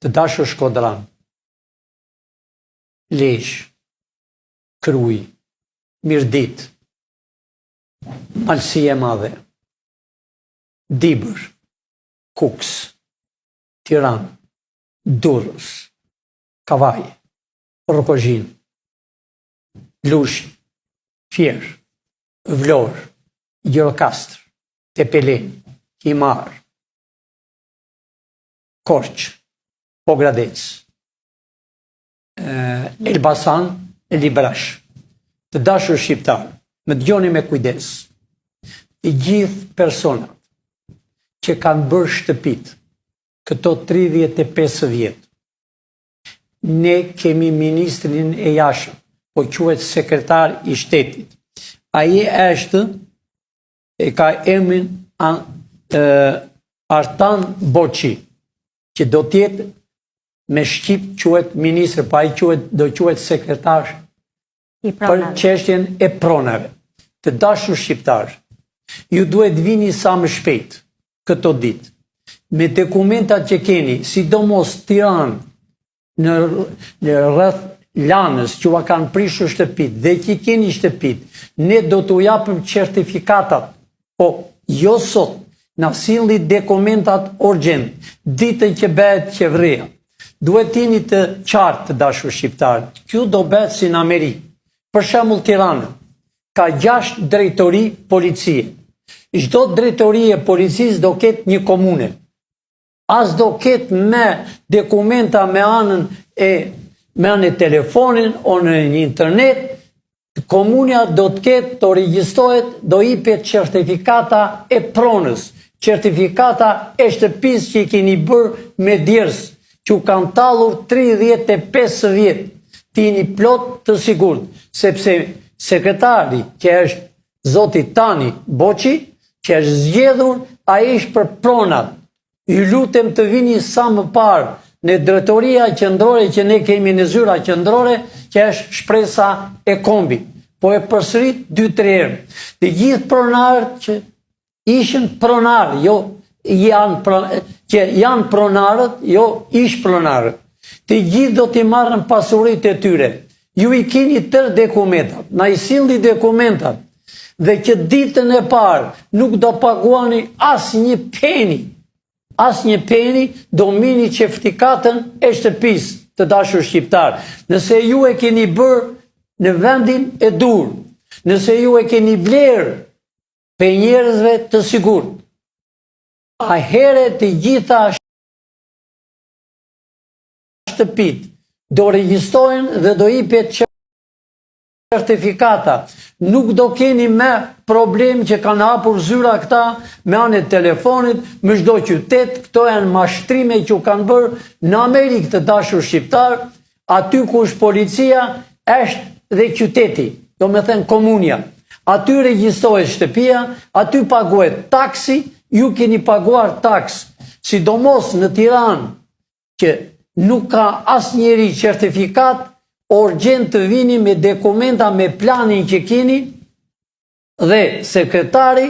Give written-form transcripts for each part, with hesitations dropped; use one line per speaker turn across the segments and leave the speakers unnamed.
Të dashur shkodran, Lesh, Kruj, Mirdit, Malësie Madhe, Dibër, Kuks, Tiran, Durrës, Kavaj, Rokozhin, Lushnjë, Fier, Vlorë, Gjirokastër, Tepelen, Himar, Korç, Pogradec, Elbasan, Librash. Të dashur shqiptar, më dëgjoni me kujdes. Të gjithë personat që kanë bërë shtëpit këto 35 vjet. Ne kemi ministrin e jashtëm, po quhet sekretar i shtetit. Ai është e ka emrin Artan Boçi, që do tjetë me shqip quhet ministër, pa ai do quhet sekretar për çështjen e pronave. Të dashur shqiptar, ju duhet vini sa më shpejt këto ditë me dokumentat që keni, sidomos Tiranë, në rreth Lanës që va kanë prishur shtëpit dhe që keni shtëpit, ne do t'u japim certifikatat, po jo sot, na silli dokumentat urgjent, ditën që bëhet qeveria. Duhet jeni të qartë, të dashur shqiptar. Kjo do bëhet si në Amerikë. Për shembull Tirana ka 6 drejtori policie. Çdo drejtori e policisë do ketë një komune. As do ketë me dokumenta me anën e telefonin o në internet, komunja do të ketë, të regjistrohet, do jepet certifikata e pronës, certifikata e shtëpisë që i keni bërë me djers, që u kanë tallur 35 vjet, të jeni plot të sigurt, sepse sekretari që është zoti Tani Boçi, që është zgjedhur, ai është për pronat. Ju lutem të vini sa më parë në drejtoria qendrore që ne kemi në zyra qendrore, që është shpresa e kombit. Po e përsërit 2-3 herë. Të gjithë pronarët që ishin pronarë, jo që janë pronarët, jo ish pronarët. Të gjithë do t'i marrën pasuritë e tyre. Ju i keni tërë dokumentat, na i silli dokumentat, dhe që ditën e parë nuk do paguani asnjë peni, do mini certifikatën e shtëpisë, të dashur shqiptar. Nëse ju e keni bërë në vendin e dur, nëse ju e keni blerë për njerëzve të sigurt, a here të gjitha shtëpit do regjistrohen dhe do jepet certifikata. Nuk do keni me problem që kanë hapur zyra këta me anë e telefonit, me çdo qytet. Këto janë mashtrime që u kanë bërë në Amerikë, të dashur shqiptar, aty ku është policia, është dhe qyteti, do me thënë komunja. Aty regjistrohet shtëpia, aty paguhet taksi, ju keni paguar taks, sidomos në Tiranë, që nuk ka asnjëri certifikat, urgjent të vini me dokumenta me planin që keni, dhe sekretari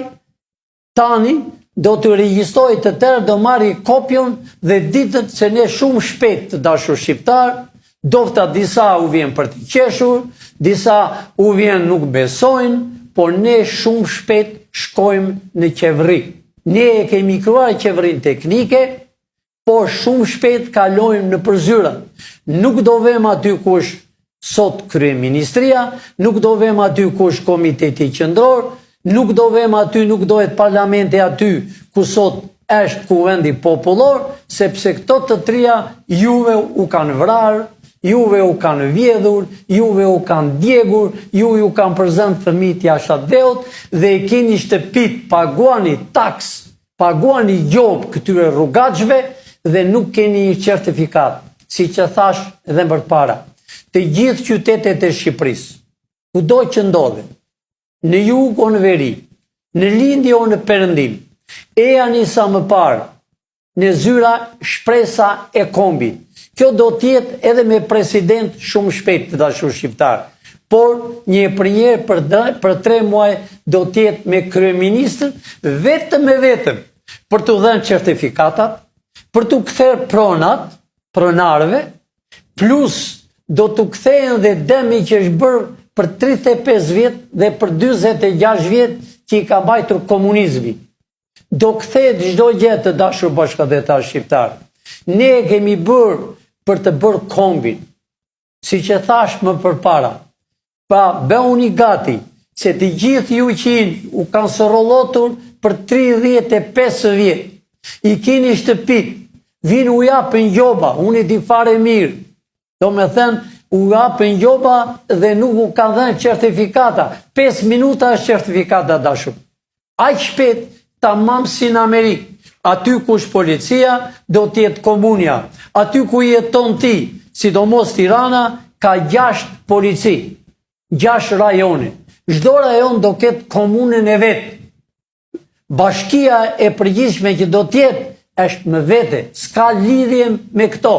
Tani do të regjistrojë të tërë, do marri kopjon dhe ditët, se ne shumë shpejt, të dashur shqiptar, dofta disa u vjen për të qeshur, disa u vjen nuk besojnë, por ne shumë shpejt shkojmë në qeveri. Ne e kemi krijuar qeverin teknike, por shumë shpejt kalojmë në përzyra. Nuk do vëmë aty ku është sot kryeministria, nuk do vëmë aty ku është komiteti qendror, nuk do vëmë aty, nuk dohet parlamenti aty ku sot është kuvendi popullor, sepse këto të trija juve u kanë vrarë, juve u kanë vjedhur, juve u kanë djegur, ju kanë përzënë fëmijët jashtë dheut, dhe e keni shtëpit, paguani taks, paguani gjobë këtyre rrugaçve, dhe nuk keni një certifikat, si që thash dhe më përpara. Të gjithë qytetet e Shqipërisë, kudo që ndodhen, në jug o në veri, në lindje o në perëndim, e janë sa më parë në zyra shpresa e kombit. Kjo do tjetë edhe me president shumë shpejt, të dashur shqiptar, por një për 3 muaj do tjetë me kryeministër, vetëm për të dhënë certifikatat, për të ktherë pronat, pronarëve, plus do të kthehen dhe demi që është bërë për 35 vjet dhe për 46 vjet që i ka mbajtur komunizmi. Do kthehet çdo gjë, të dashur bashkëdhetar shqiptar. Ne e kemi bërë për të bërë kombin. Siç e thash më përpara, pa bëuni gati se të gjithë ju që u kanë sërollotur për 35 vjet, i keni shtëpit, vinë u japin gjoba, unë i di fare mirë. Do me thënë, u japin gjoba dhe nuk u kanë dhënë certifikata. 5 minuta është certifikata, dashur. Aq shpejt, tamam si në Amerikë. Aty ku është policia, do t'jetë komunja. Aty ku jeton ti, sidomos Tirana, ka 6 polici, 6 rajone. Çdo rajon do ketë komunën e vetë. Bashkia e përgjithshme që do t'jetë është me vete, s'ka lidhje me këto.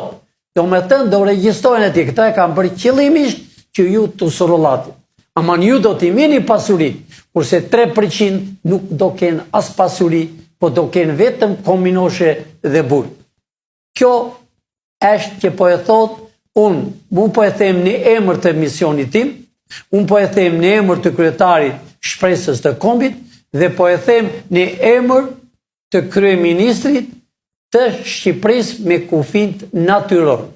Do me thënë, do regjistrohen e ti, këta e kam bërë qëllimisht që ju të sorollati. Aman ju do t'i mini pasuri, kurse 3% nuk do kenë as pasuri, po do kenë vetëm kominoshe dhe burë. Kjo është që po e thot, unë po e them në emër të misionit tim, unë po e them në emër të kryetarit shpresës të kombit, dhe po e them në emër të kryeministrit të Shqipërisë me kufijt natyror.